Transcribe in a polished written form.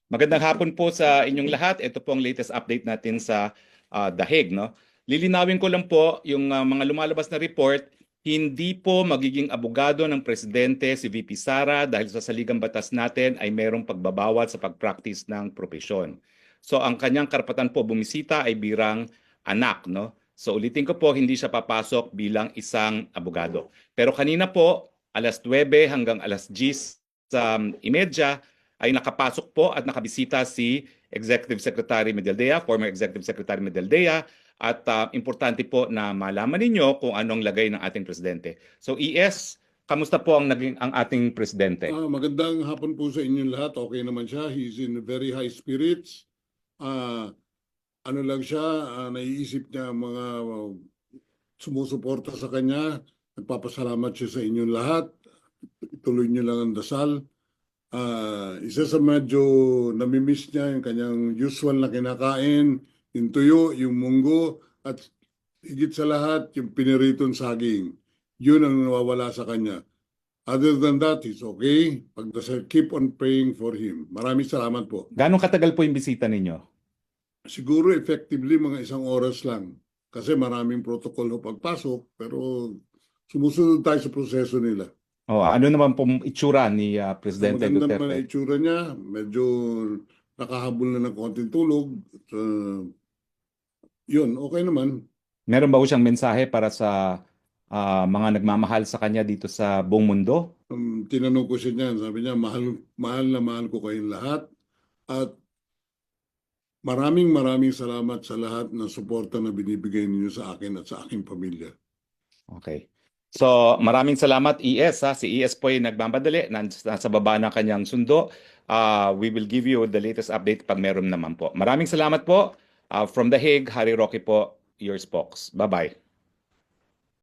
Magandang hapon po sa inyong lahat. Ito po ang latest update natin sa The Hague, no? Lilinawin ko lang po yung mga lumalabas na report, hindi po magiging abogado ng presidente si VP Sara dahil sa saligang batas natin ay merong pagbabawal sa pag-practice ng propesyon. So ang kanyang karapatan po bumisita ay birang anak, no? So ulitin ko po, hindi siya papasok bilang isang abogado. Pero kanina po, alas 9 hanggang alas 10 sa 30 ay nakapasok po at nakabisita si Executive Secretary Medaldea, former Executive Secretary Medaldea, at importante po na malaman ninyo kung anong lagay ng ating presidente. So ES, kamusta po ang naging ang ating presidente? Magandang hapon po sa inyong lahat. Okay naman siya. He's in very high spirits. Ah, ano lang siya, naiisip niya mga sumusuporta sa kanya. Nagpapasalamat siya sa inyong lahat. Ituloy niyo lang ang dasal. Isa sa medyo namimiss niya yung kanyang usual na kinakain, yung tuyo, yung munggo, at higit sa lahat, yung piniritong saging. Yun ang nawawala sa kanya. Other than that, he's okay. Pagdasal, keep on praying for him. Maraming salamat po. Gano'ng katagal po yung bisita ninyo? Siguro effectively mga 1 oras lang. Kasi maraming protocol ho pagpasok, pero sumusunod tayo sa proseso nila. Oh, ano naman pong itsura ni Presidente Maganda naman ang Duterte? itsura niya. Medyo nakahabol na ng konting tulog. Yun, okay naman. Meron ba ho siyang mensahe para sa mga nagmamahal sa kanya dito sa buong mundo? Tinanong ko siya niyan. Sabi niya, mahal na mahal ko kayong lahat. At maraming salamat sa lahat ng suporta na binibigay ninyo sa akin at sa aking pamilya. Okay. So, maraming salamat ES ha. Si ES po ay nagmamadali, nasa baba ng kanyang sundo. We will give you the latest update pag meron naman po. Maraming salamat po. From The Hague, Harry Roque po, your spokes. Bye-bye.